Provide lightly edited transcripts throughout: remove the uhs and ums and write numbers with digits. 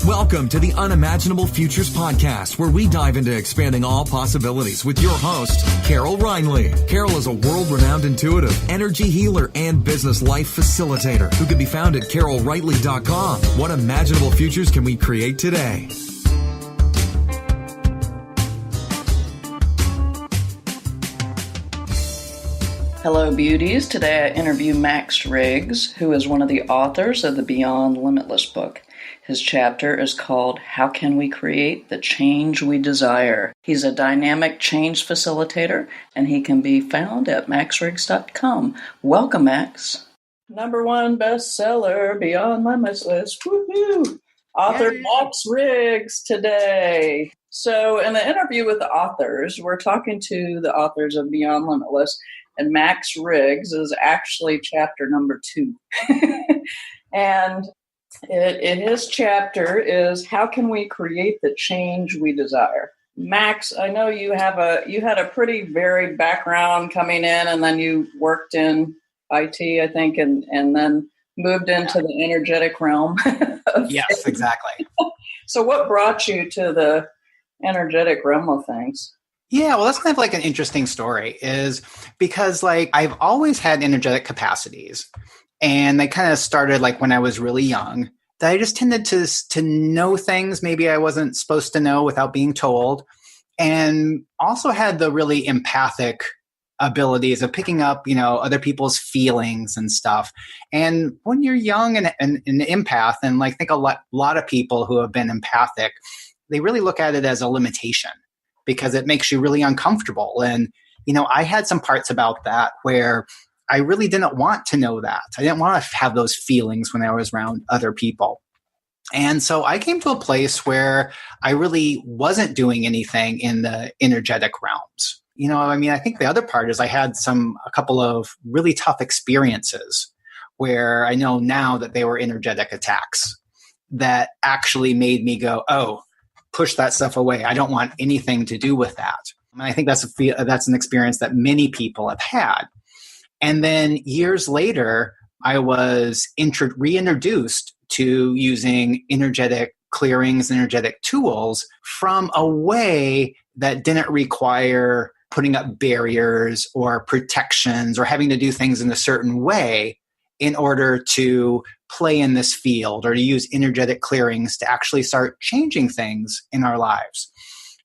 Welcome to the Unimaginable Futures Podcast, where we dive into expanding all possibilities with your host, Carol Reinley. Carol is a world-renowned intuitive, energy healer, and business life facilitator who can be found at carolrightly.com. What imaginable futures can we create today? Hello, beauties. Today I interview Max Riggs, who is one of the authors of the Beyond Limitless book. His chapter is called How Can We Create the Change We Desire? He's a dynamic change facilitator, and he can be found at maxriggs.com. Welcome, Max. #1 bestseller, Beyond Limitless. Woohoo! Author Yay. Max Riggs today. So in the interview with the authors, we're talking to the authors of Beyond Limitless, and Max Riggs is actually chapter number 2. And his chapter is How Can We Create the Change We Desire? Max, I know you had a pretty varied background coming in, and then you worked in IT, I think, and then moved into the energetic realm. Yes, exactly. So what brought you to the energetic realm of things? Yeah, well, that's kind of like an interesting story, is because I've always had energetic capacities, and they kind of started when I was really young, that I just tended to know things maybe I wasn't supposed to know without being told, and also had the really empathic abilities of picking up, other people's feelings and stuff. And when you're young and an empath, and I think a lot of people who have been empathic, they really look at it as a limitation because it makes you really uncomfortable. And, I had some parts about that where I really didn't want to know that. I didn't want to have those feelings when I was around other people. And so I came to a place where I really wasn't doing anything in the energetic realms. I think the other part is I had a couple of really tough experiences where I know now that they were energetic attacks that actually made me go, oh, push that stuff away. I don't want anything to do with that. And I think that's an experience that many people have had. And then years later, I was reintroduced to using energetic clearings, energetic tools from a way that didn't require putting up barriers or protections or having to do things in a certain way in order to play in this field or to use energetic clearings to actually start changing things in our lives.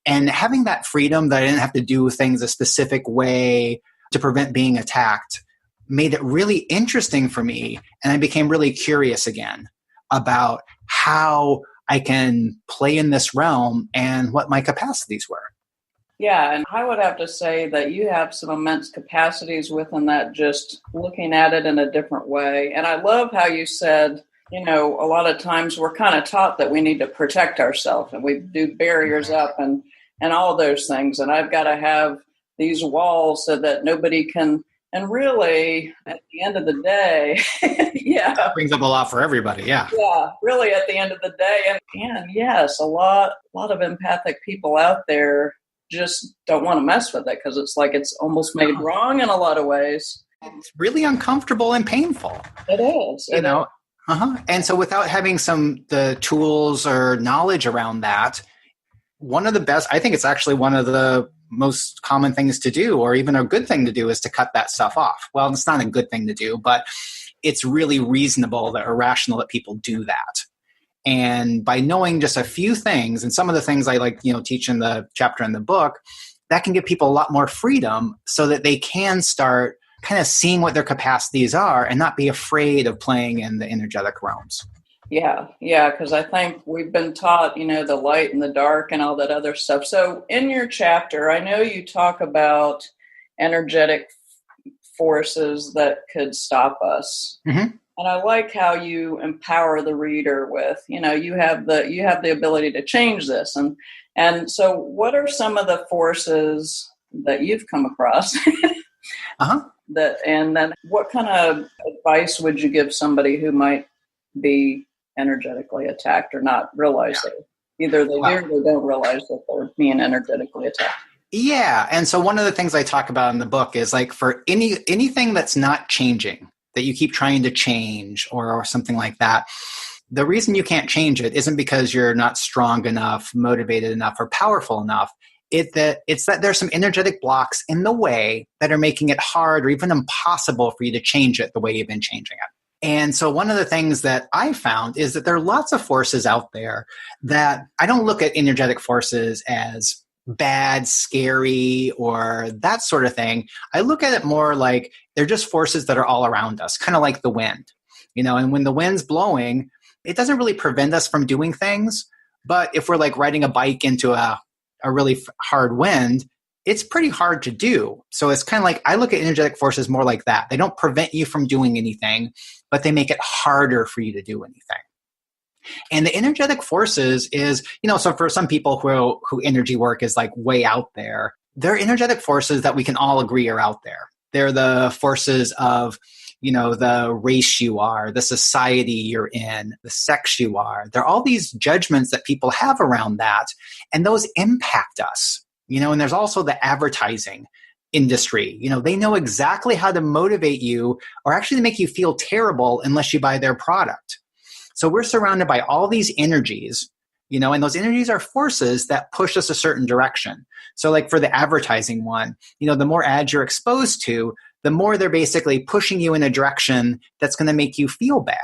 And having that freedom that I didn't have to do things a specific way to prevent being attacked made it really interesting for me. And I became really curious again about how I can play in this realm and what my capacities were. Yeah, and I would have to say that you have some immense capacities within that, just looking at it in a different way. And I love how you said, a lot of times we're kind of taught that we need to protect ourselves and we do barriers up and all those things. And I've got to have these walls so that nobody can. And really, at the end of the day, yeah. That brings up a lot for everybody, yeah. Yeah, really at the end of the day. And yes, a lot of empathic people out there just don't want to mess with it because it's almost made wrong in a lot of ways. It's really uncomfortable and painful. It is. And so without having the tools or knowledge around that, I think it's actually one of the most common things to do, or even a good thing to do, is to cut that stuff off. Well, it's not a good thing to do, but it's really reasonable or rational that people do that. And by knowing just a few things, and some of the things I teach in the chapter in the book, that can give people a lot more freedom so that they can start kind of seeing what their capacities are and not be afraid of playing in the energetic realms. Yeah, because I think we've been taught, the light and the dark and all that other stuff. So in your chapter, I know you talk about energetic forces that could stop us. Mm-hmm. And I like how you empower the reader with, you have the ability to change this. And so what are some of the forces that you've come across? And then what kind of advice would you give somebody who might be energetically attacked or not realize that either they do or they don't realize that they're being energetically attacked? Yeah. And so one of the things I talk about in the book is for anything that's not changing, that you keep trying to change or something like that, the reason you can't change it isn't because you're not strong enough, motivated enough, or powerful enough. It's that there's some energetic blocks in the way that are making it hard or even impossible for you to change it the way you've been changing it. And so one of the things that I found is that there are lots of forces out there that I don't look at energetic forces as bad, scary, or that sort of thing. I look at it more like they're just forces that are all around us, kind of like the wind. And when the wind's blowing, it doesn't really prevent us from doing things. But if we're like riding a bike into a really hard wind, it's pretty hard to do. So it's kind of like, I look at energetic forces more like that. They don't prevent you from doing anything, but they make it harder for you to do anything. And the energetic forces is, so for some people who energy work is like way out there, they're energetic forces that we can all agree are out there. They're the forces of, the race you are, the society you're in, the sex you are. There are all these judgments that people have around that, and those impact us. And there's also the advertising industry. They know exactly how to motivate you or actually make you feel terrible unless you buy their product. So we're surrounded by all these energies, and those energies are forces that push us a certain direction. So like for the advertising one, the more ads you're exposed to, the more they're basically pushing you in a direction that's going to make you feel bad.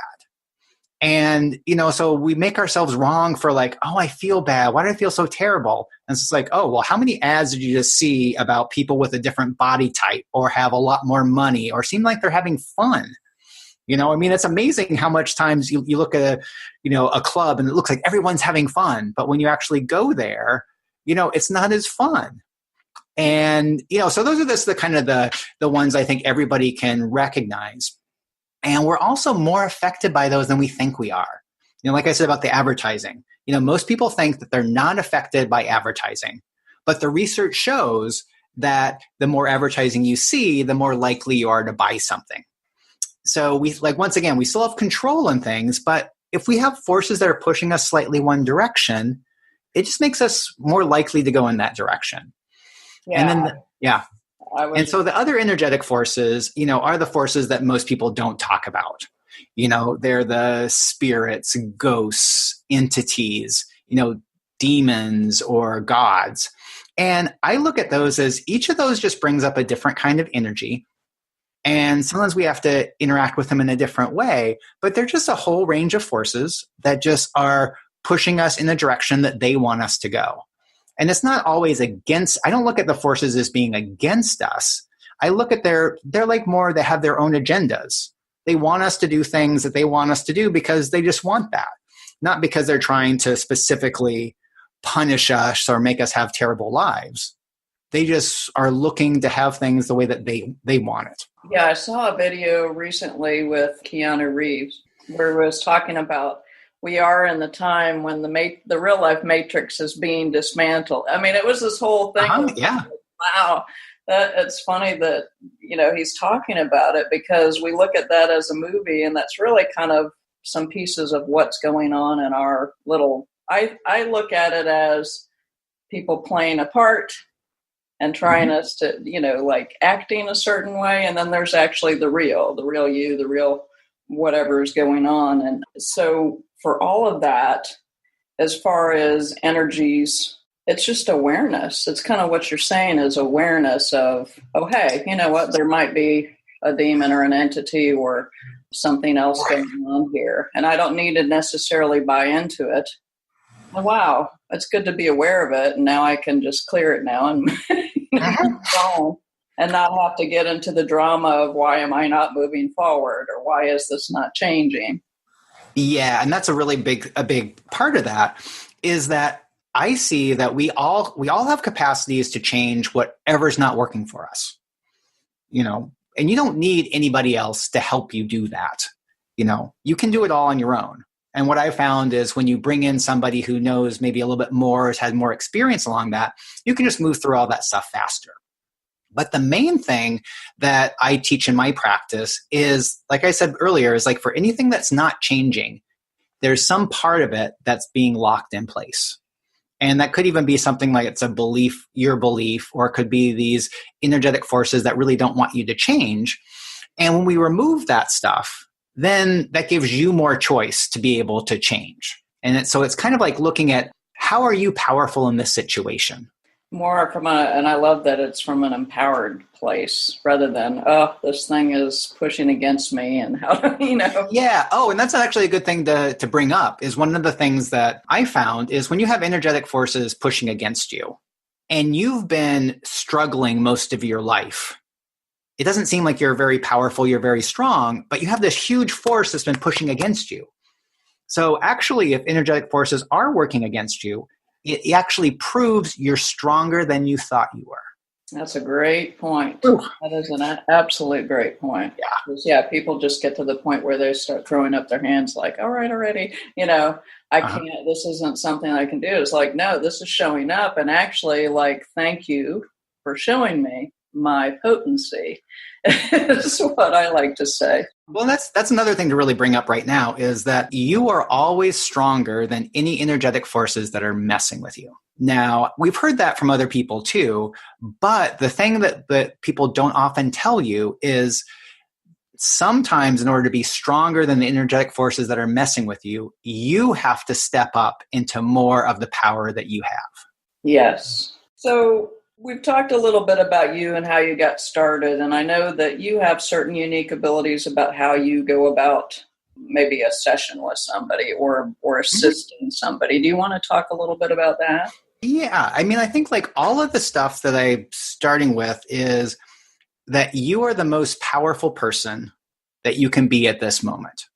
And, so we make ourselves wrong for like, oh, I feel bad. Why do I feel so terrible? And it's like, oh, well, how many ads did you just see about people with a different body type or have a lot more money or seem like they're having fun? It's amazing how much times you look at a club and it looks like everyone's having fun. But when you actually go there, it's not as fun. And, so those are just the kind of the ones I think everybody can recognize. And we're also more affected by those than we think we are. Like I said about the advertising, most people think that they're not affected by advertising. But the research shows that the more advertising you see, the more likely you are to buy something. So once again, we still have control on things, but if we have forces that are pushing us slightly one direction, it just makes us more likely to go in that direction. Yeah. And then, and so the other energetic forces, are the forces that most people don't talk about. They're the spirits, ghosts, entities, demons or gods. And I look at those as each of those just brings up a different kind of energy. And sometimes we have to interact with them in a different way, but they're just a whole range of forces that just are pushing us in the direction that they want us to go. And it's not always against, I don't look at the forces as being against us. I look at they're like more, they have their own agendas. They want us to do things that they want us to do because they just want that. Not because they're trying to specifically punish us or make us have terrible lives. They just are looking to have things the way that they want it. Yeah, I saw a video recently with Keanu Reeves where he was talking about we are in the time when the real life matrix is being dismantled. I mean, it was this whole thing. Yeah. Wow. It's funny that, he's talking about it because we look at that as a movie and that's really kind of some pieces of what's going on in our little, I look at it as people playing a part and trying us to, acting a certain way. And then there's actually the real you, the real whatever is going on. And so for all of that, as far as energies, it's just awareness. It's kind of what you're saying is awareness of, oh, hey, you know what? There might be a demon or an entity or something else going on here. And I don't need to necessarily buy into it. Oh, wow, it's good to be aware of it. And now I can just clear it now and and not have to get into the drama of why am I not moving forward or why is this not changing? Yeah, and that's a really big part of that is that I see that we all have capacities to change whatever's not working for us. And you don't need anybody else to help you do that. You can do it all on your own. And what I found is when you bring in somebody who knows maybe a little bit more, has had more experience along that, you can just move through all that stuff faster. But the main thing that I teach in my practice is, like I said earlier, is like for anything that's not changing, there's some part of it that's being locked in place. And that could even be something like it's a belief, your belief, or it could be these energetic forces that really don't want you to change. And when we remove that stuff, then that gives you more choice to be able to change. And so it's kind of like looking at how are you powerful in this situation? More and I love that it's from an empowered place rather than, oh, this thing is pushing against me and how. Yeah. Oh, and that's actually a good thing to bring up is one of the things that I found is when you have energetic forces pushing against you and you've been struggling most of your life, it doesn't seem like you're very powerful, you're very strong, but you have this huge force that's been pushing against you. So actually, if energetic forces are working against you, it actually proves you're stronger than you thought you were. That's a great point. Ooh. That is an absolute great point. Yeah, people just get to the point where they start throwing up their hands like, all right, already, I can't, this isn't something I can do. It's like, no, this is showing up. And actually, like, thank you for showing me my potency is what I like to say. Well, that's another thing to really bring up right now is that you are always stronger than any energetic forces that are messing with you. Now, we've heard that from other people too, but the thing that people don't often tell you is sometimes in order to be stronger than the energetic forces that are messing with you, you have to step up into more of the power that you have. Yes. So we've talked a little bit about you and how you got started, and I know that you have certain unique abilities about how you go about maybe a session with somebody or assisting somebody. Do you want to talk a little bit about that? Yeah. I mean, I think like all of the stuff that I'm starting with is that you are the most powerful person that you can be at this moment.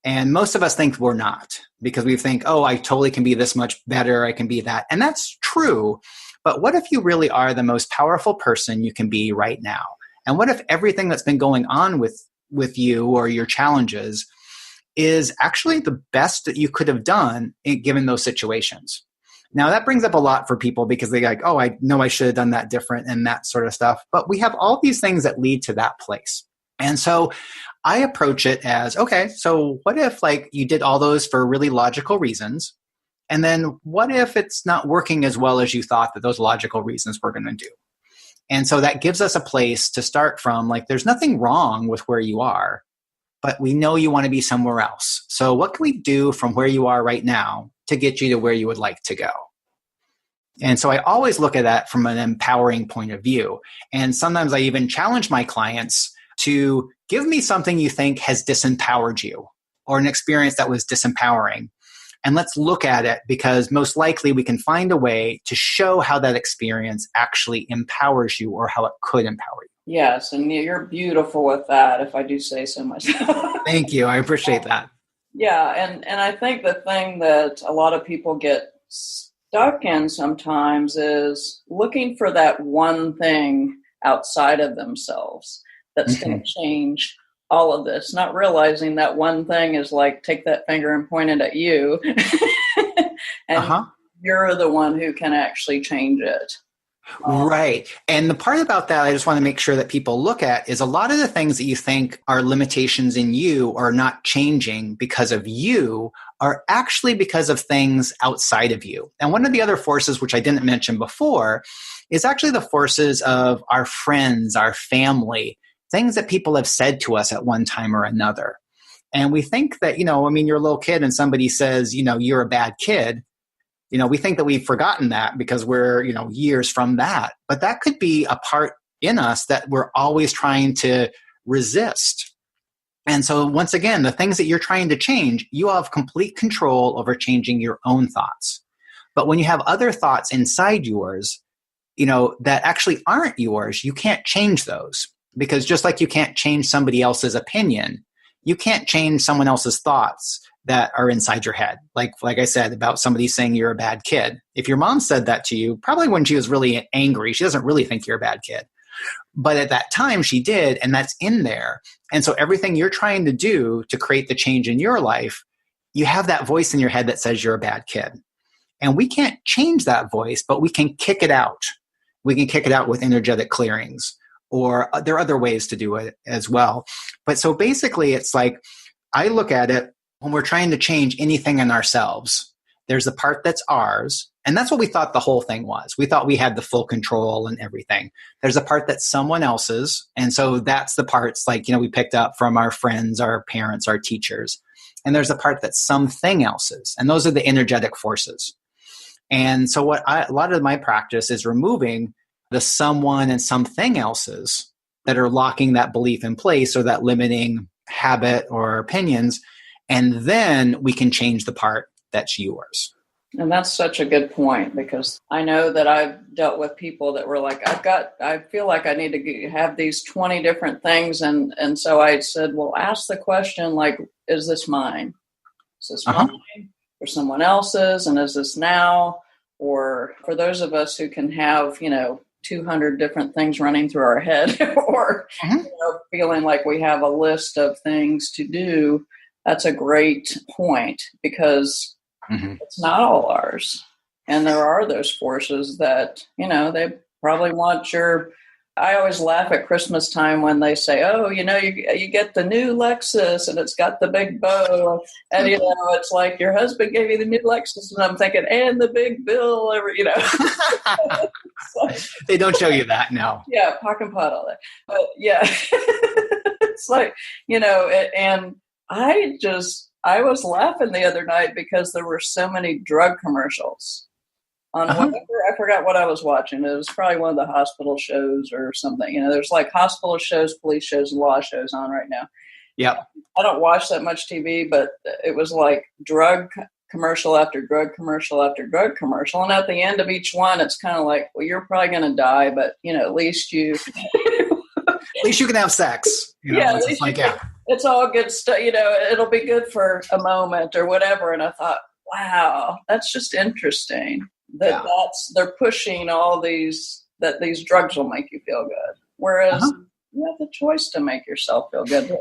And most of us think we're not because we think, oh, I totally can be this much better. I can be that. And that's true. But what if you really are the most powerful person you can be right now? And what if everything that's been going on with you or your challenges is actually the best that you could have done given those situations? Now, that brings up a lot for people because they're like, oh, I know I should have done that different and that sort of stuff. But we have all these things that lead to that place. And so I approach it as, okay, so what if like you did all those for really logical reasons? And then what if it's not working as well as you thought that those logical reasons were going to do? And so that gives us a place to start from. Like, there's nothing wrong with where you are, but we know you want to be somewhere else. So what can we do from where you are right now to get you to where you would like to go? And so I always look at that from an empowering point of view. And sometimes I even challenge my clients to give me something you think has disempowered you or an experience that was disempowering. And let's look at it because most likely we can find a way to show how that experience actually empowers you or how it could empower you. Yes, and you're beautiful with that, if I do say so myself. Thank you. I appreciate that. Yeah, and I think the thing that a lot of people get stuck in sometimes is looking for that one thing outside of themselves that's going to change all of this, not realizing that one thing is like, take that finger and point it at you. And you're the one who can actually change it. Right. And the part about that I just want to make sure that people look at is a lot of the things that you think are limitations in you are not changing because of you are actually because of things outside of you. And one of the other forces, which I didn't mention before, is actually the forces of our friends, our family, things that people have said to us at one time or another. And we think that, you're a little kid and somebody says, you're a bad kid. We think that we've forgotten that because we're, years from that. But that could be a part in us that we're always trying to resist. And so once again, the things that you're trying to change, you have complete control over changing your own thoughts. But when you have other thoughts inside yours, that actually aren't yours, you can't change those. Because just like you can't change somebody else's opinion, you can't change someone else's thoughts that are inside your head. Like I said, about somebody saying you're a bad kid. If your mom said that to you, probably when she was really angry, she doesn't really think you're a bad kid. But at that time she did, and that's in there. And so everything you're trying to do to create the change in your life, you have that voice in your head that says you're a bad kid. And we can't change that voice, but we can kick it out. We can kick it out with energetic clearings, or there are other ways to do it as well. But so basically it's like, I look at it when we're trying to change anything in ourselves, There's the part that's ours. And that's what we thought the whole thing was. We thought we had the full control and everything. There's a part that's someone else's. And so that's the parts like, we picked up from our friends, our parents, our teachers. And there's a part that's something else's. And those are the energetic forces. And so a lot of my practice is removing the someone and something else's that are locking that belief in place or that limiting habit or opinions. And then we can change the part that's yours. And that's such a good point, because I know that I've dealt with people that were like, I feel like I need to have these 20 different things. And so I said, well, ask the question, like, is this mine? Is this mine or someone else's? And is this now? Or for those of us who can have, 200 different things running through our head or feeling like we have a list of things to do, that's a great point, because it's not all ours. And there are those forces that, they probably want I always laugh at Christmas time when they say, oh, you get the new Lexus and it's got the big bow. And, it's like your husband gave you the new Lexus. And I'm thinking, and the big bill, like, they don't show you that, no. Yeah, pock and pot, all that. But yeah, it's like, and I was laughing the other night because there were so many drug commercials on whatever. I forgot what I was watching. It was probably one of the hospital shows or something. There's like hospital shows, police shows, and law shows on right now. Yep. I don't watch that much TV, but it was like drug commercial after drug commercial after drug commercial. And at the end of each one, it's kind of like, well, you're probably going to die, but, at least you... At least you can have sex. At least it's all good stuff. It'll be good for a moment or whatever. And I thought, wow, that's just interesting they're pushing all these drugs will make you feel good. Whereas you have the choice to make yourself feel good.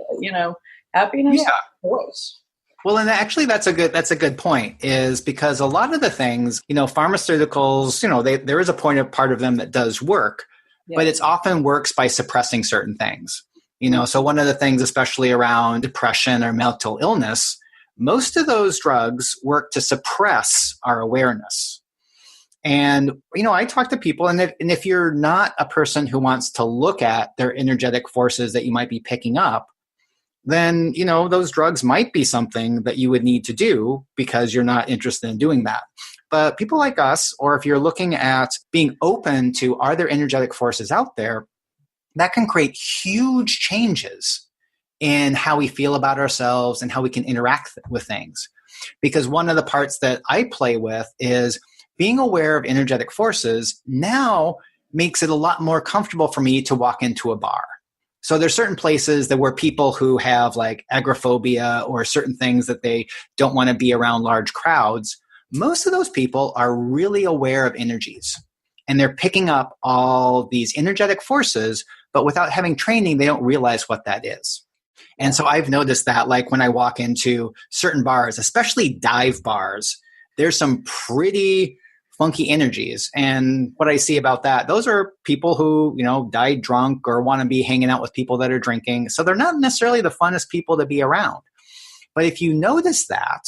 Happiness is a choice. Well, and actually that's a good point, is because a lot of the things, pharmaceuticals, there is a part of them that does work. Yeah. But it's often works by suppressing certain things. So one of the things, especially around depression or mental illness, most of those drugs work to suppress our awareness. And, I talk to people, and if you're not a person who wants to look at their energetic forces that you might be picking up, then, those drugs might be something that you would need to do because you're not interested in doing that. But people like us, or if you're looking at being open to, are there energetic forces out there, that can create huge changes in how we feel about ourselves and how we can interact with things. Because one of the parts that I play with is being aware of energetic forces now makes it a lot more comfortable for me to walk into a bar. So there's certain places where people who have like agoraphobia or certain things that they don't want to be around large crowds, most of those people are really aware of energies, and they're picking up all these energetic forces, but without having training, they don't realize what that is. And so I've noticed that, like when I walk into certain bars, especially dive bars, there's some pretty funky energies. And what I see about that, those are people who, died drunk or want to be hanging out with people that are drinking. So they're not necessarily the funnest people to be around. But if you notice that,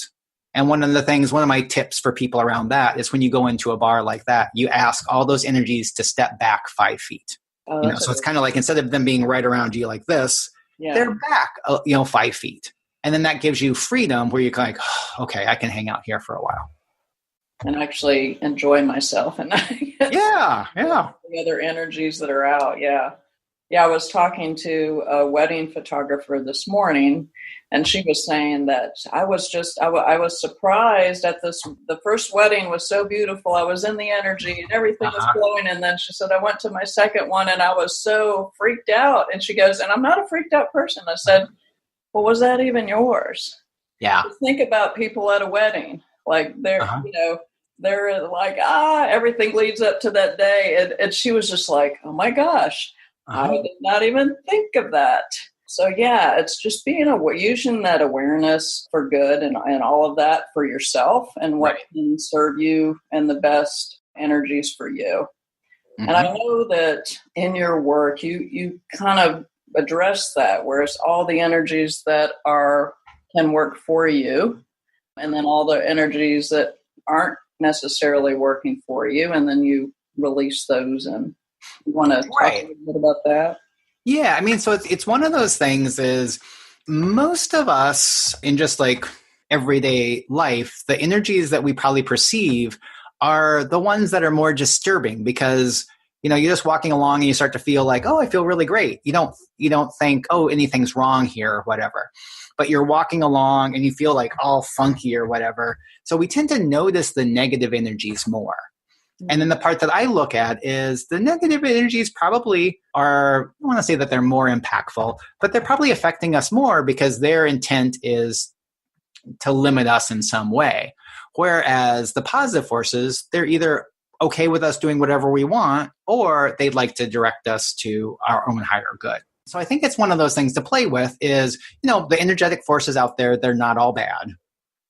and one of my tips for people around that is when you go into a bar like that, you ask all those energies to step back 5 feet. So it's kind of like, instead of them being right around you like this, they're back, 5 feet. And then that gives you freedom where you're like, oh, okay, I can hang out here for a while. And actually enjoy myself. And the other energies that are out. Yeah. Yeah. I was talking to a wedding photographer this morning, and she was saying that I was surprised at this. The first wedding was so beautiful. I was in the energy and everything was flowing. And then she said, I went to my second one and I was so freaked out. And she goes, and I'm not a freaked out person. I said, well, was that even yours? Yeah. Just think about people at a wedding. Like they're like, everything leads up to that day. And she was just like, oh my gosh, I did not even think of that. So yeah, it's just using that awareness for good and all of that for yourself and what can serve you and the best energies for you. And I know that in your work, you kind of address that, where it's all the energies that can work for you, and then all the energies that aren't necessarily working for you, and then you release those. And you want to talk a little bit about that? Yeah, I mean, so it's one of those things is most of us in just like everyday life, the energies that we probably perceive are the ones that are more disturbing because, you know, you're just walking along and you start to feel like, oh, I feel really great. You don't think, oh, anything's wrong here or whatever. But you're walking along and you feel like all funky or whatever. So we tend to notice the negative energies more. And then the part that I look at is the negative energies probably are, I want to say that they're more impactful, but they're probably affecting us more because their intent is to limit us in some way. Whereas the positive forces, they're either okay with us doing whatever we want, or they'd like to direct us to our own higher good. So I think it's one of those things to play with is, you know, the energetic forces out there, they're not all bad.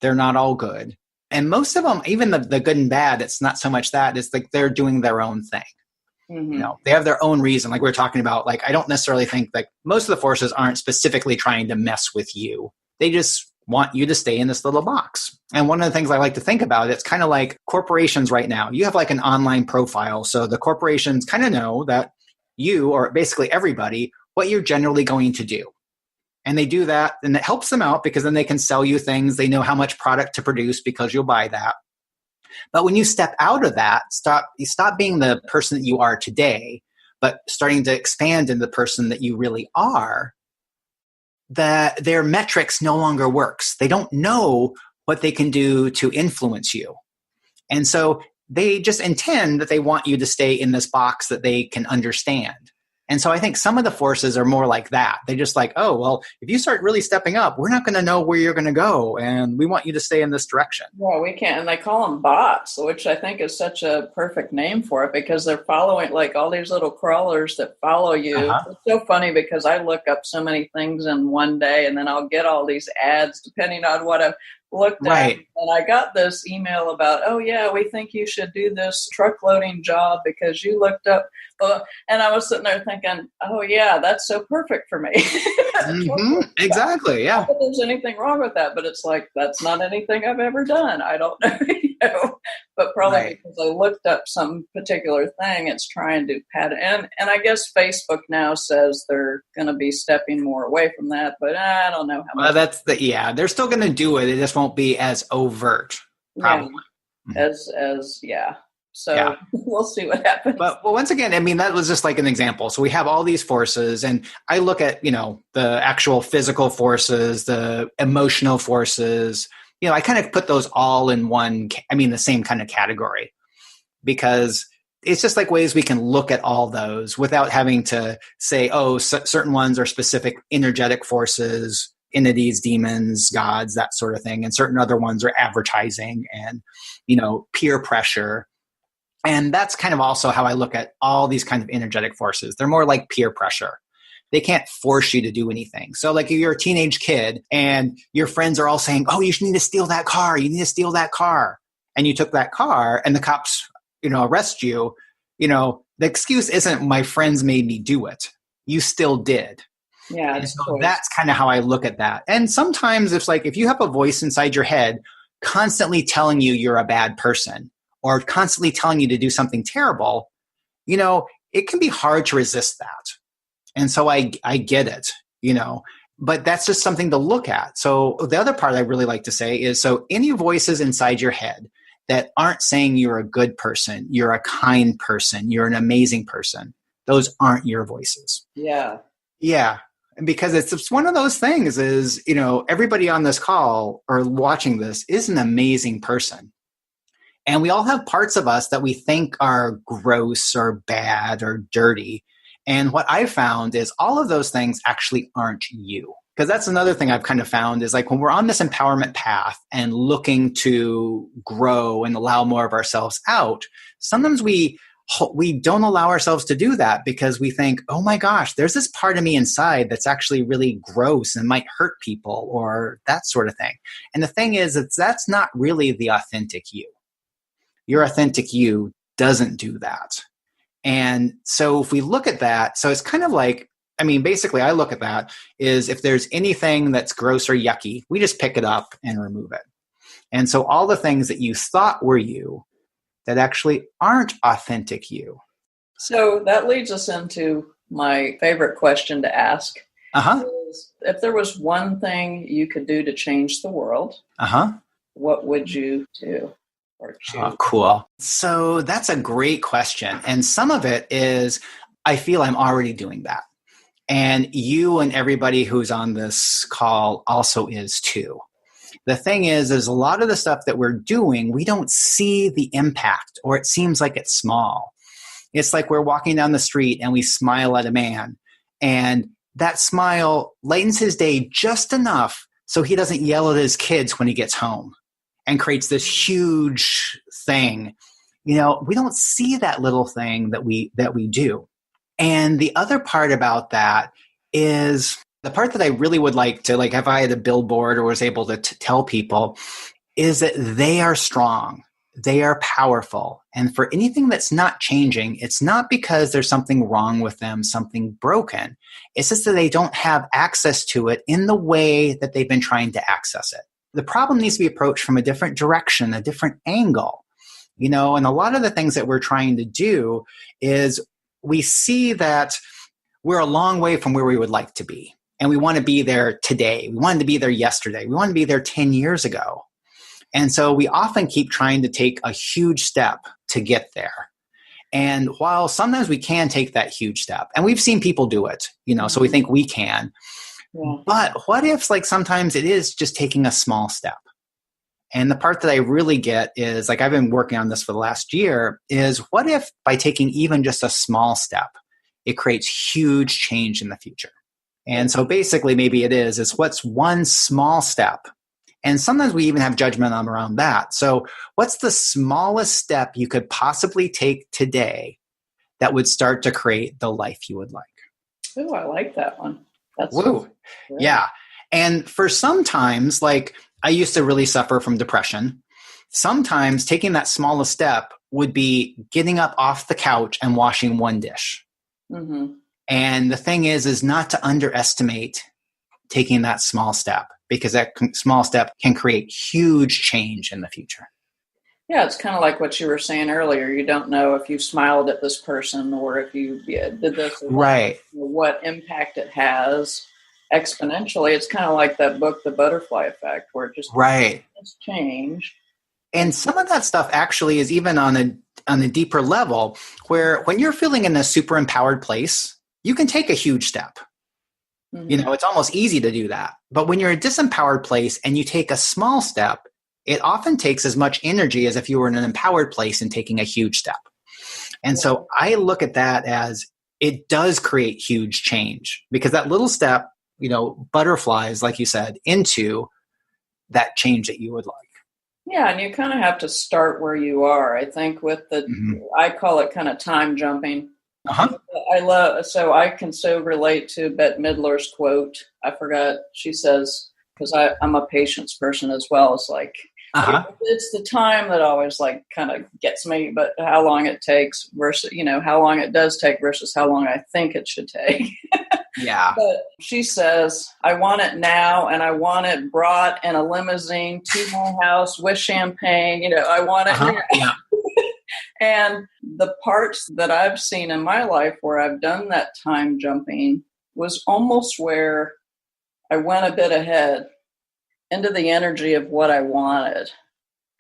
They're not all good. And most of them, even the good and bad, it's not so much that. It's like they're doing their own thing. Mm-hmm. You know, they have their own reason. Like we were talking about, like, I don't necessarily think like most of the forces aren't specifically trying to mess with you. They just want you to stay in this little box. And one of the things I like to think about, it's kind of like corporations right now. You have like an online profile. So the corporations kind of know that you, or basically everybody, what you're generally going to do. And they do that, and it helps them out because then they can sell you things. They know how much product to produce because you'll buy that. But when you step out of that, you stop being the person that you are today, but starting to expand into the person that you really are, that their metrics no longer works. They don't know what they can do to influence you. And so they just intend that they want you to stay in this box that they can understand. And so I think some of the forces are more like that. They just like, oh, well, if you start really stepping up, we're not going to know where you're going to go. And we want you to stay in this direction. Well, we can't. And they call them bots, which I think is such a perfect name for it because they're following like all these little crawlers that follow you. Uh-huh. It's so funny because I look up so many things in one day and then I'll get all these ads depending on what I've looked at. Right. And I got this email about, oh, yeah, we think you should do this truck loading job because you looked up. And I was sitting there thinking, oh, yeah, that's so perfect for me. Mm-hmm. Exactly. Yeah. Not that there's anything wrong with that, but it's like, that's not anything I've ever done. I don't know. But probably because I looked up some particular thing, it's trying to pat it. And I guess Facebook now says they're going to be stepping more away from that, but I don't know how much. Well, they're still going to do it. It just won't be as overt, probably. Yeah. So we'll see what happens. But once again, I mean, that was just like an example. So we have all these forces, and I look at, you know, the actual physical forces, the emotional forces, you know, I kind of put those all in the same kind of category, because it's just like ways we can look at all those without having to say, oh, certain ones are specific energetic forces, entities, demons, gods, that sort of thing. And certain other ones are advertising and, you know, peer pressure. And that's kind of also how I look at all these kind of energetic forces. They're more like peer pressure. They can't force you to do anything. So like if you're a teenage kid and your friends are all saying, oh, you need to steal that car. You need to steal that car. And you took that car and the cops, you know, arrest you. You know, the excuse isn't my friends made me do it. You still did. Yeah. And so that's kind of how I look at that. And sometimes it's like if you have a voice inside your head constantly telling you you're a bad person or constantly telling you to do something terrible, you know, it can be hard to resist that. And so I get it, you know, but that's just something to look at. So the other part I really like to say is, so any voices inside your head that aren't saying you're a good person, you're a kind person, you're an amazing person, those aren't your voices. Yeah. Yeah. Because it's one of those things is, you know, everybody on this call or watching this is an amazing person. And we all have parts of us that we think are gross or bad or dirty. And what I found is all of those things actually aren't you. Because that's another thing I've kind of found is like when we're on this empowerment path and looking to grow and allow more of ourselves out, sometimes we don't allow ourselves to do that because we think, oh my gosh, there's this part of me inside that's actually really gross and might hurt people or that sort of thing. And the thing is, that's not really the authentic you. Your authentic you doesn't do that. And so if we look at that, so it's kind of like, I mean, basically I look at that is if there's anything that's gross or yucky, we just pick it up and remove it. And so all the things that you thought were you that actually aren't authentic you. So that leads us into my favorite question to ask. Uh-huh. Is, if there was one thing you could do to change the world, what would you do or choose? Oh, cool. So that's a great question. And some of it is, I feel I'm already doing that. And you and everybody who's on this call also is too. The thing is a lot of the stuff that we're doing, we don't see the impact, or it seems like it's small. It's like we're walking down the street and we smile at a man, and that smile lightens his day just enough so he doesn't yell at his kids when he gets home and creates this huge thing. We don't see that little thing that we do. And the other part about that is the part that I really would like to, like, if I had a billboard or was able to tell people, is that they are strong, they are powerful. And for anything that's not changing, it's not because there's something wrong with them, something broken. It's just that they don't have access to it in the way that they've been trying to access it. The problem needs to be approached from a different direction, a different angle. And a lot of the things that we're trying to do is we see that we're a long way from where we would like to be. And we want to be there today. We wanted to be there yesterday. We want to be there 10 years ago. And so we often keep trying to take a huge step to get there. And while sometimes we can take that huge step, and we've seen people do it, so we think we can. Yeah. But what if, like, sometimes it is just taking a small step? And the part that I really get is, like, I've been working on this for the last year, is what if by taking even just a small step, it creates huge change in the future? And so basically maybe it's what's one small step. And sometimes we even have judgment around that. So what's the smallest step you could possibly take today that would start to create the life you would like? Oh, I like that one. That's Woo. Yeah. And for sometimes, like, I used to really suffer from depression. Sometimes taking that smallest step would be getting up off the couch and washing one dish. Mm-hmm. And the thing is not to underestimate taking that small step, because that small step can create huge change in the future. Yeah, it's kind of like what you were saying earlier. You don't know if you smiled at this person or if you did this. Right. What impact it has exponentially. It's kind of like that book, The Butterfly Effect, where it just change. And some of that stuff actually is even on a deeper level, where when you're feeling in a super empowered place, you can take a huge step. Mm-hmm. It's almost easy to do that. But when you're in a disempowered place and you take a small step, it often takes as much energy as if you were in an empowered place and taking a huge step. And so I look at that as it does create huge change, because that little step, butterflies, like you said, into that change that you would like. Yeah, and you kind of have to start where you are. I think with I call it kind of time jumping. So I can so relate to Bette Midler's quote. I forgot, she says, because I'm a patience person as well. It's like, it's the time that always like kind of gets me, but how long it takes versus, how long it does take versus how long I think it should take. Yeah. But she says, I want it now, and I want it brought in a limousine to my house with champagne. I want it now. Yeah. And the parts that I've seen in my life where I've done that time jumping was almost where I went a bit ahead into the energy of what I wanted.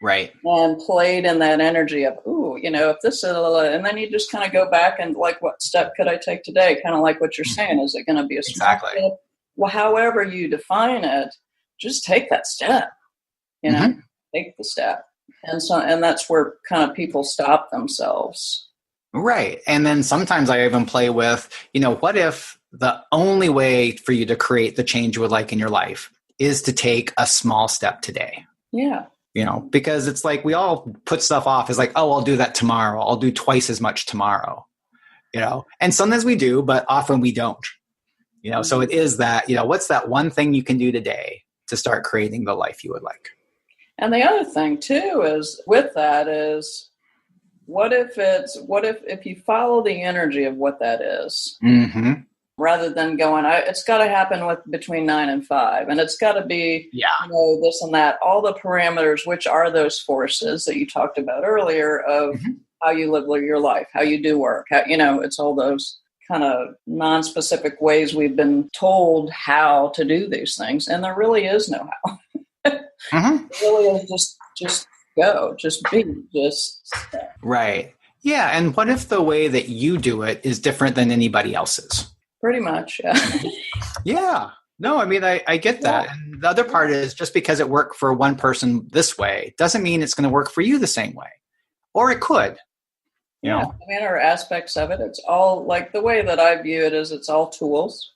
Right. And played in that energy of, if this is, and then you just kind of go back and like, what step could I take today? Kind of like what you're saying. Is it going to be a small step? Well, however you define it, just take that step, take the step. And that's where kind of people stop themselves. Right. And then sometimes I even play with, what if the only way for you to create the change you would like in your life is to take a small step today? Yeah. Because it's like we all put stuff off. It's like, oh, I'll do that tomorrow. I'll do twice as much tomorrow, and sometimes we do, but often we don't, so it is that, what's that one thing you can do today to start creating the life you would like? And the other thing too is with that is, what if you follow the energy of what that is, mm-hmm. rather than going, it's got to happen between 9 and 5. And it's got to be, this and that, all the parameters, which are those forces that you talked about earlier of how you live your life, how you do work, how, it's all those kind of non-specific ways we've been told how to do these things. And there really is no how. It really is just go, just be, just stay. Right. Yeah. And what if the way that you do it is different than anybody else's? Pretty much. Yeah. Yeah. No, I mean, I get that. Yeah. And the other part is just because it worked for one person this way doesn't mean it's going to work for you the same way. Or it could. You know? I mean, there are aspects of it. It's all like the way that I view it is it's all tools.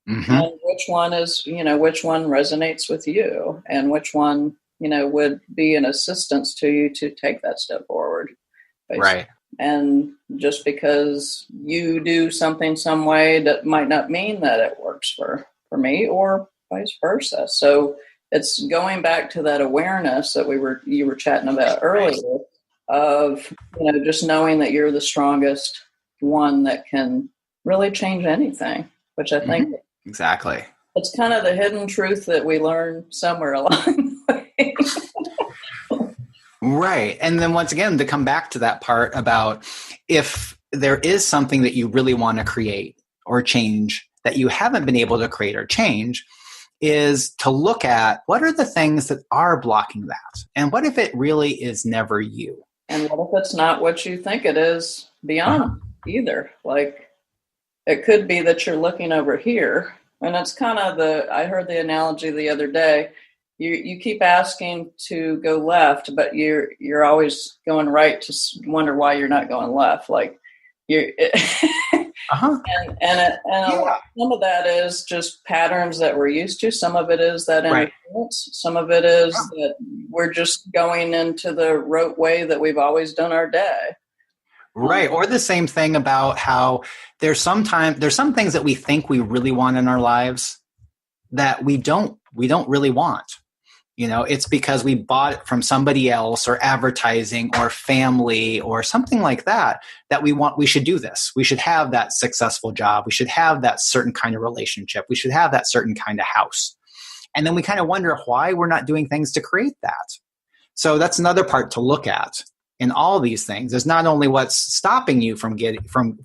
And which one is, which one resonates with you and which one, would be an assistance to you to take that step forward. Basically. Right. And just because you do something some way, that might not mean that it works for me or vice versa. So it's going back to that awareness that you were chatting about earlier of, just knowing that you're the strongest one that can really change anything, which I think exactly. It's kind of the hidden truth that we learn somewhere along the way. Right. And then once again, to come back to that part about if there is something that you really want to create or change that you haven't been able to create or change, is to look at what are the things that are blocking that? And what if it really is never you? And what if it's not what you think it is beyond either? Like, it could be that you're looking over here. And it's kind of I heard the analogy the other day. You keep asking to go left, but you're always going right to wonder why you're not going left. Like you're, and some of that is just patterns that we're used to. Some of it is that interference. Some of it is that we're just going into the rote way that we've always done our day. Right. Or the same thing about how there's some things that we think we really want in our lives that we don't really want. It's because we bought it from somebody else or advertising or family or something like that we should do this. We should have that successful job. We should have that certain kind of relationship. We should have that certain kind of house. And then we kind of wonder why we're not doing things to create that. So that's another part to look at. In all these things is not only what's stopping you from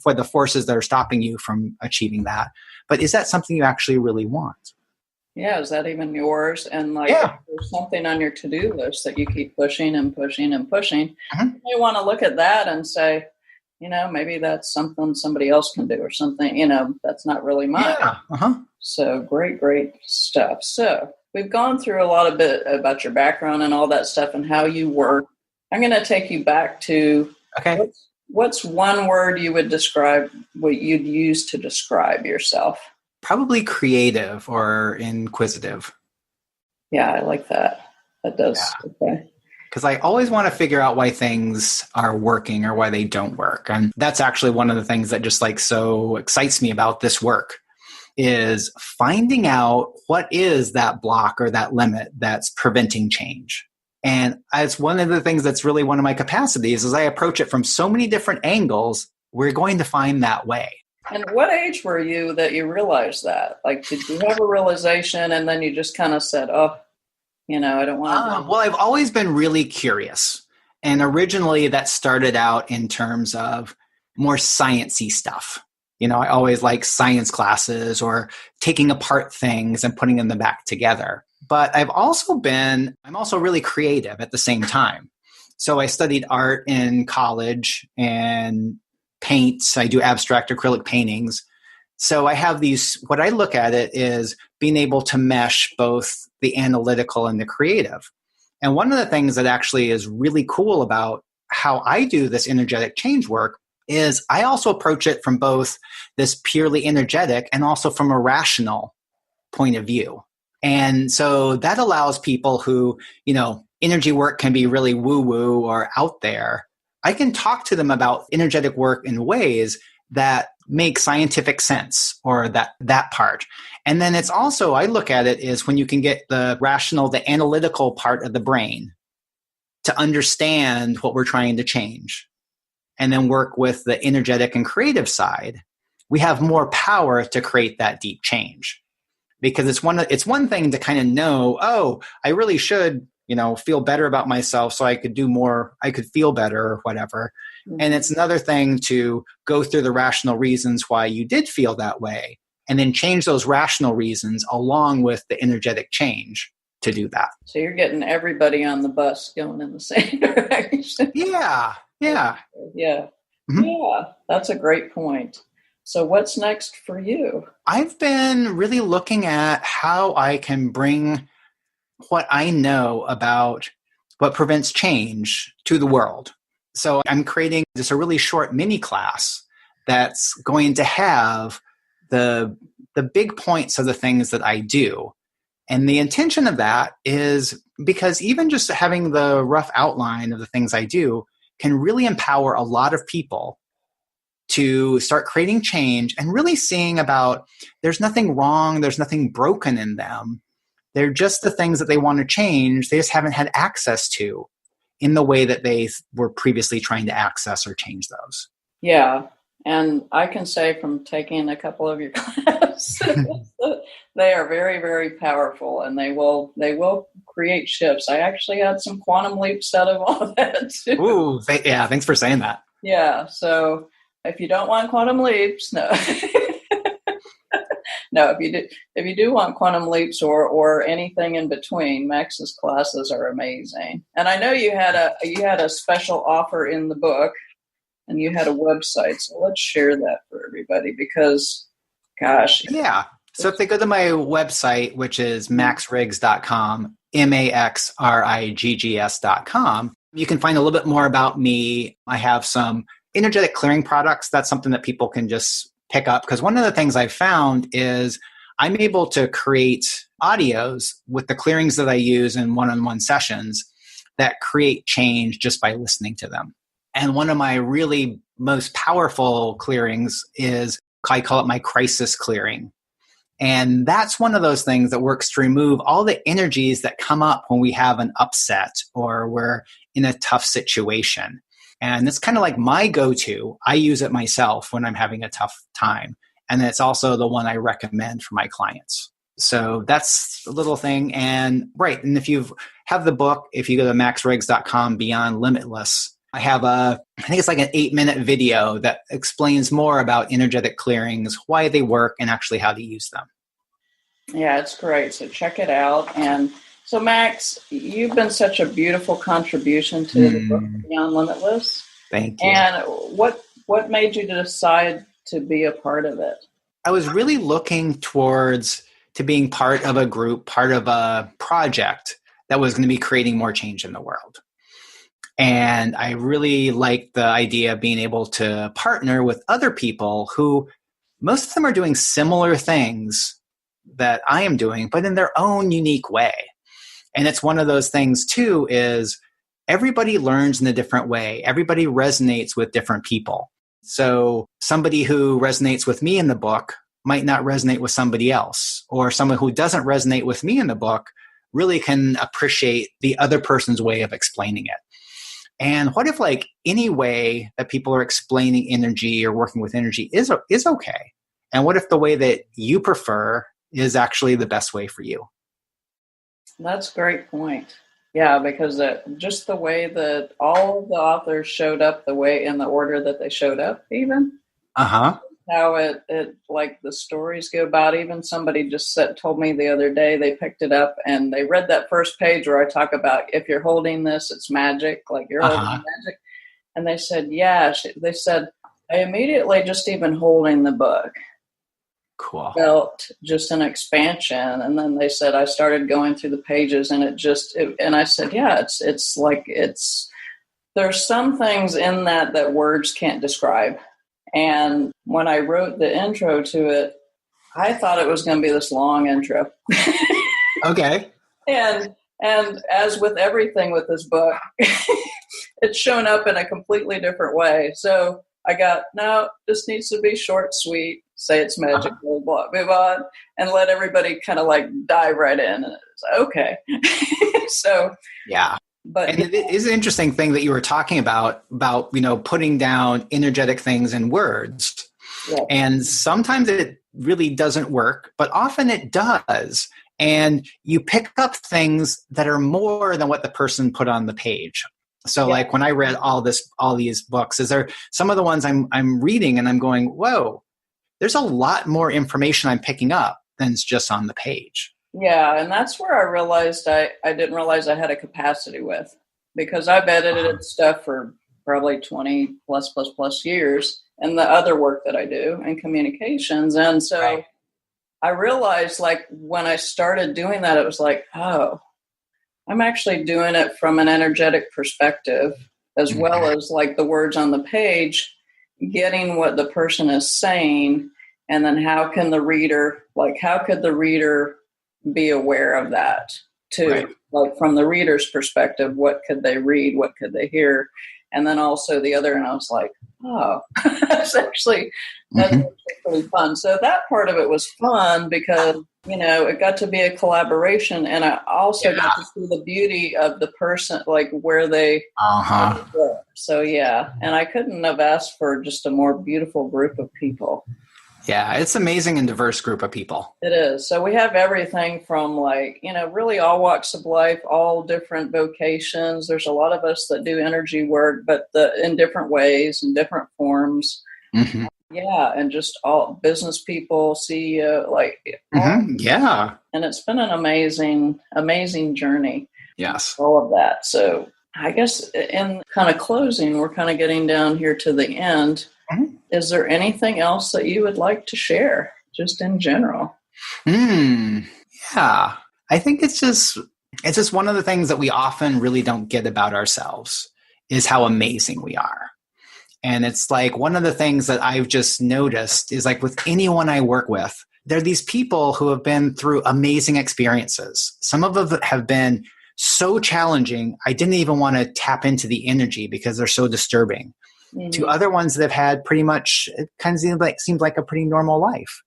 for the forces that are stopping you from achieving that, but is that something you actually really want? Yeah, is that even yours? And if there's something on your to-do list that you keep pushing and pushing and pushing, you may want to look at that and say, maybe that's something somebody else can do or something, that's not really mine. Yeah. So great stuff. So we've gone through a lot of bit about your background and all that stuff and how you work. I'm going to take you back to what's one word you would describe, what you'd use to describe yourself? Probably creative or inquisitive. Yeah, I like that. That does. Yeah. Okay. Because I always want to figure out why things are working or why they don't work. And that's actually one of the things that just so excites me about this work is finding out what is that block or that limit that's preventing change. And it's one of the things that's really one of my capacities is I approach it from so many different angles, we're going to find that way. And what age were you that you realized that? Like, did you have a realization and then you just kind of said, I don't want to. Well, I've always been really curious. And originally that started out in terms of more sciencey stuff. I always like science classes or taking apart things and putting them back together. But I'm also really creative at the same time. So I studied art in college and paints. I do abstract acrylic paintings. So I have what I look at it is being able to mesh both the analytical and the creative. And one of the things that actually is really cool about how I do this energetic change work is I also approach it from both this purely energetic and also from a rational point of view. And so that allows people who, energy work can be really woo-woo or out there. I can talk to them about energetic work in ways that make scientific sense or that part. And then it's also, I look at it is when you can get the rational, the analytical part of the brain to understand what we're trying to change and then work with the energetic and creative side we have more power to create that deep change. Because it's one thing to kind of know, oh, I really should, feel better about myself so I could do more, I could feel better or whatever. Mm-hmm. And it's another thing to go through the rational reasons why you did feel that way, and then change those rational reasons along with the energetic change to do that. So you're getting everybody on the bus going in the same direction. Yeah. Mm-hmm. Yeah, that's a great point. So what's next for you? I've been really looking at how I can bring what I know about what prevents change to the world. So I'm creating just a really short mini class that's going to have the big points of the things that I do. And the intention of that is because even just having the rough outline of the things I do can really empower a lot of people to start creating change and really seeing about there's nothing wrong, there's nothing broken in them. They're just the things that they want to change. They just haven't had access to in the way that they were previously trying to access or change those. Yeah. And I can say from taking a couple of your classes, they are very, very powerful, and they will create shifts. I actually had some quantum leaps out of all of that too. Ooh, thanks for saying that. Yeah. So if you don't want quantum leaps, no. No, if you do want quantum leaps or anything in between, Max's classes are amazing. And I know you had a special offer in the book, and you had a website. So let's share that for everybody because, gosh. Yeah. So if they go to my website, which is maxriggs.com, maxriggs.com, you can find a little bit more about me. I have some energetic clearing products. That's something that people can just pick up, because one of the things I found is I'm able to create audios with the clearings that I use in one-on-one sessions that create change just by listening to them. And one of my really most powerful clearings is, I call it my crisis clearing. And that's one of those things that works to remove all the energies that come up when we have an upset or we're in a tough situation. And it's kind of like my go-to. I use it myself when I'm having a tough time. And it's also the one I recommend for my clients. So that's a little thing. And right. And if you have the book, if you go to maxriggs.com, Beyond Limitless, I have I think it's like an 8-minute video that explains more about energetic clearings, why they work, and actually how to use them. Yeah, it's great. So check it out. And so, Max, you've been such a beautiful contribution to the book Beyond Limitless. Thank you. And what made you decide to be a part of it? I was really looking towards to being part of a group, part of a project that was going to be creating more change in the world. And I really liked the idea of being able to partner with other people who, most of them are doing similar things that I am doing, but in their own unique way. And it's one of those things too, is everybody learns in a different way. Everybody resonates with different people. So somebody who resonates with me in the book might not resonate with somebody else, or someone who doesn't resonate with me in the book really can appreciate the other person's way of explaining it. And what if any way that people are explaining energy or working with energy is okay? And what if the way that you prefer is actually the best way for you? That's a great point. Yeah, because just the way that all the authors showed up, the way in the order that they showed up, even. How it like the stories go about. Even somebody just told me the other day they picked it up and they read that first page where I talk about if you're holding this, it's magic, like you're holding magic. And they said, yeah. They said, I immediately just even holding the book. Cool. Felt just an expansion, and then they said I started going through the pages, and and I said, yeah, it's like there's some things in that words can't describe. And when I wrote the intro to it, I thought it was going to be this long intro. Okay. And as with everything with this book, it's shown up in a completely different way. So I got, no, this needs to be short, sweet, say it's magic, move on, and let everybody kind of dive right in. And it's okay. So, yeah. But and it is an interesting thing that you were talking about, putting down energetic things in words. Yeah. And sometimes it really doesn't work, but often it does. And you pick up things that are more than what the person put on the page. So Yeah. like when I read all these books, is there some of the ones I'm reading and I'm going, whoa, there's a lot more information I'm picking up than is just on the page. Yeah, and that's where I realized I didn't realize I had a capacity with, because I've edited stuff for probably 20 plus years, and the other work that I do in communications. And so Right. I realized, like, when I started doing that, it was like, oh, I'm actually doing it from an energetic perspective, as well as like the words on the page, getting what the person is saying, and then how could the reader be aware of that too? Right. Like from the reader's perspective, what could they read? What could they hear? And then also the other, and I was like, oh, that's actually pretty fun. So that part of it was fun because, it got to be a collaboration, and I also got to see the beauty of the person, like where they were. So yeah, and I couldn't have asked for just a more beautiful group of people. Yeah, it's amazing and diverse group of people. It is. So we have everything from really all walks of life, all different vocations. There's a lot of us that do energy work, but in different ways and different forms. Mm-hmm. Yeah, and just all business people, CEO, Yeah. And it's been an amazing journey. Yes. All of that. So I guess in kind of closing, we're kind of getting down here to the end. Mm-hmm. Is there anything else that you would like to share, just in general? Yeah. I think it's just one of the things that we often really don't get about ourselves is how amazing we are. And it's like one of the things that I've just noticed is like with anyone I work with, there are these people who have been through amazing experiences. Some of them have been so challenging, I didn't even want to tap into the energy because they're so disturbing. Mm-hmm. To other ones that have had pretty much, it kind of seems like a pretty normal life.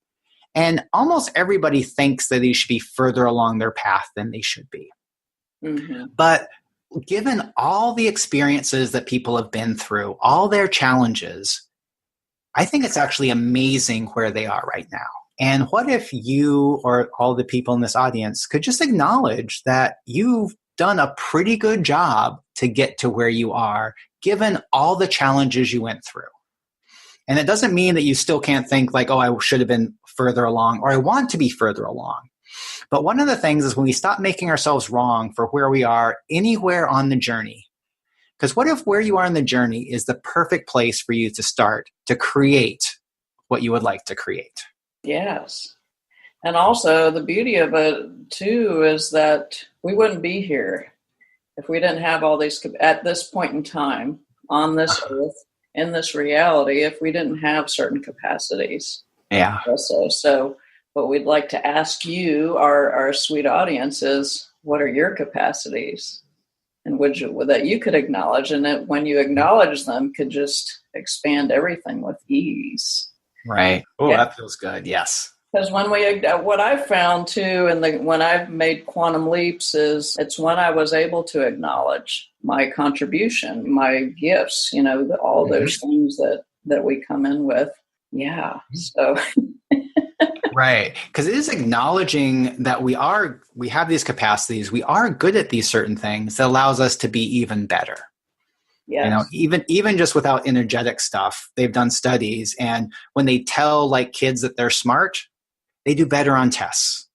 And almost everybody thinks that they should be further along their path than they should be. Mm-hmm. But given all the experiences that people have been through, all their challenges, I think it's actually amazing where they are right now. And what if you or all the people in this audience could just acknowledge that you've done a pretty good job to get to where you are, given all the challenges you went through. And it doesn't mean that you still can't think like, oh, I should have been further along, or I want to be further along. But one of the things is when we stop making ourselves wrong for where we are anywhere on the journey, because what if where you are in the journey is the perfect place for you to start to create what you would like to create? Yes. And also the beauty of it too is that we wouldn't be here if we didn't have all these at this point in time on this earth, in this reality, if we didn't have certain capacities. Yeah. Also. So what we'd like to ask you, our sweet audience, is what are your capacities? And that you could acknowledge, and that when you acknowledge them could just expand everything with ease. Right. Oh, yeah. That feels good. Yes. Because what I've found too, and when I've made quantum leaps, is it's when I was able to acknowledge my contribution, my gifts, all those things that we come in with. Yeah. So. Right. Because it is acknowledging that we have these capacities, we are good at these certain things that allows us to be even better. Yes. Even just without energetic stuff, they've done studies, and when they tell like kids that they're smart, they do better on tests.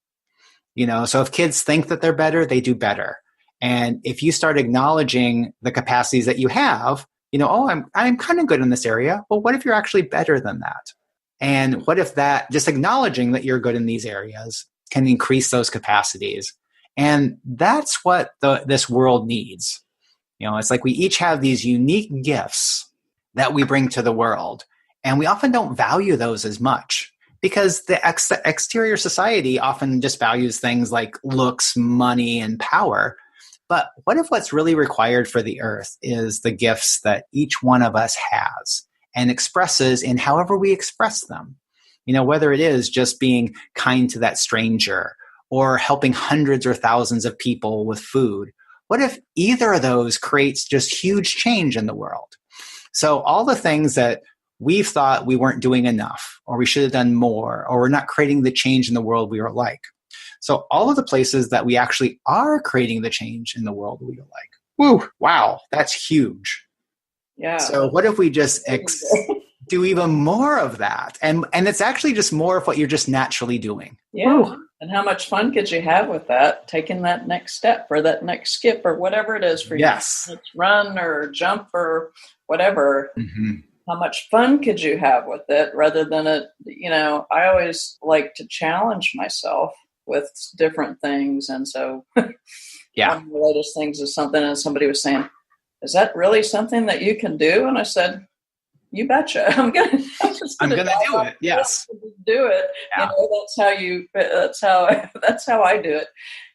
So if kids think that they're better, they do better. And if you start acknowledging the capacities that you have, I'm kind of good in this area. Well, what if you're actually better than that? And what if that just acknowledging that you're good in these areas can increase those capacities? And that's what this world needs. It's like we each have these unique gifts that we bring to the world, and we often don't value those as much because the exterior society often just values things like looks, money, and power. But what if what's really required for the earth is the gifts that each one of us has and expresses in however we express them? Whether it is just being kind to that stranger or helping hundreds or thousands of people with food. What if either of those creates just huge change in the world? So all the things that we've thought we weren't doing enough, or we should have done more, or we're not creating the change in the world we would like. So all of the places that we actually are creating the change in the world we would like. Woo! Wow, that's huge. Yeah. So what if we just do even more of that? And it's actually just more of what you're just naturally doing. Yeah. Woo. And how much fun could you have with that? Taking that next step or that next skip or whatever it is for you. Yes. Run or jump or whatever. Mm-hmm. How much fun could you have with it rather than I always like to challenge myself with different things. And so yeah. one of the latest things is something, and somebody was saying, is that really something that you can do? And I said, you betcha. I'm gonna do it. Yes. Do it. Yeah. That's how I do it.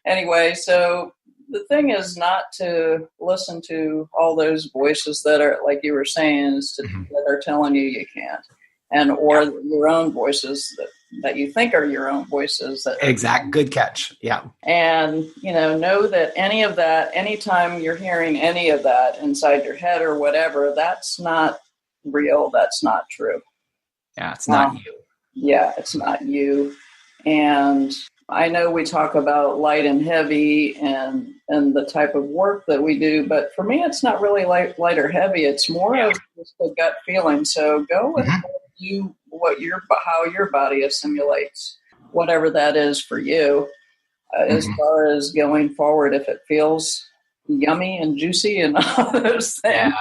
Anyway, so the thing is not to listen to all those voices that are, like you were saying, that are telling you can't, or your own voices that you think are your own voices. Good catch. Yeah. And, know that any of that, anytime you're hearing any of that inside your head or whatever, that's not real. That's not true. Yeah. It's not you. Yeah. It's not you. And I know we talk about light and heavy and the type of work that we do, but for me, it's not really light or heavy. It's more of just a gut feeling. So go with how your body assimilates whatever that is for you. As far as going forward, if it feels yummy and juicy and all those things,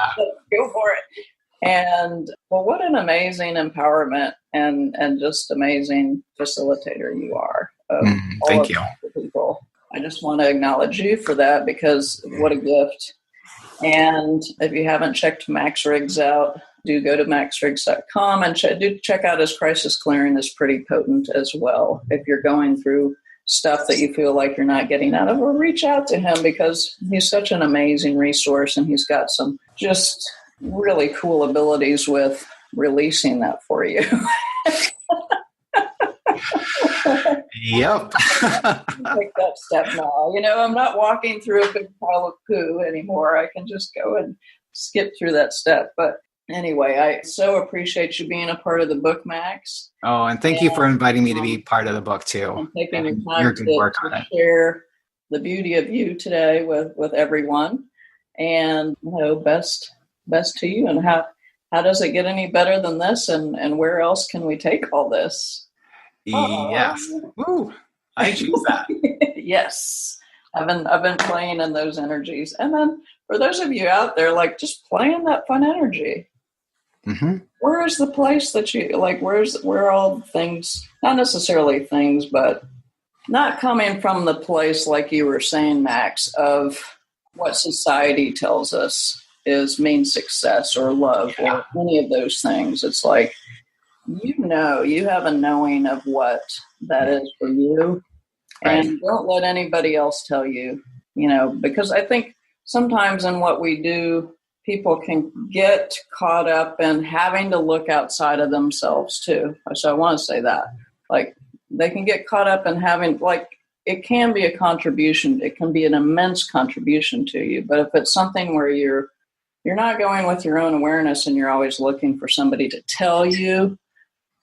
go for it. And what an amazing empowerment and just amazing facilitator you are. Thank you. People. I just want to acknowledge you for that, because what a gift. And if you haven't checked Max Riggs out, do go to maxriggs.com and do check out his crisis clearing. Is pretty potent as well. If you're going through stuff that you feel like you're not getting out of, or reach out to him, because he's such an amazing resource, and he's got some just really cool abilities with releasing that for you. Yep. Take that step now. I'm not walking through a big pile of poo anymore. I can just go and skip through that step. But anyway, I so appreciate you being a part of the book, Max. Oh, and thank you for inviting me to be part of the book too. And taking your time to share the beauty of you today with everyone. And best to you. And how does it get any better than this? And where else can we take all this? Yes. Woo. I choose that. Yes. I've been playing in those energies. And then for those of you out there, just playing that fun energy. Mm-hmm. Where is the place that you where all things, not necessarily things, but not coming from the place, like you were saying, Max, of what society tells us means success or love or any of those things. It's like, you have a knowing of what that is for you. Right. And don't let anybody else tell you, because I think sometimes in what we do, people can get caught up in having to look outside of themselves too. So I want to say that, they can get caught up in having, it can be a contribution. It can be an immense contribution to you. But if it's something where you're not going with your own awareness and you're always looking for somebody to tell you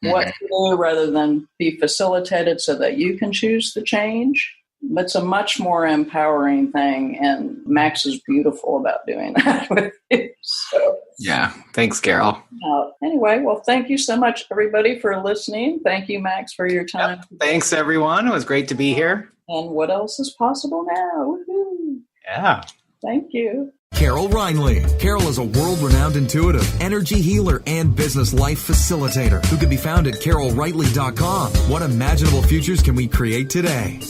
what to do rather than be facilitated so that you can choose the change, it's a much more empowering thing. And Max is beautiful about doing that with you. So, yeah. Thanks, Carol. Anyway, well, thank you so much, everybody, for listening. Thank you, Max, for your time. Yep. Thanks, everyone. It was great to be here. And what else is possible now? Woo-hoo. Yeah. Thank you. Carol Reinley. Carol is a world-renowned intuitive, energy healer, and business life facilitator who can be found at carolrightly.com. What imaginable futures can we create today?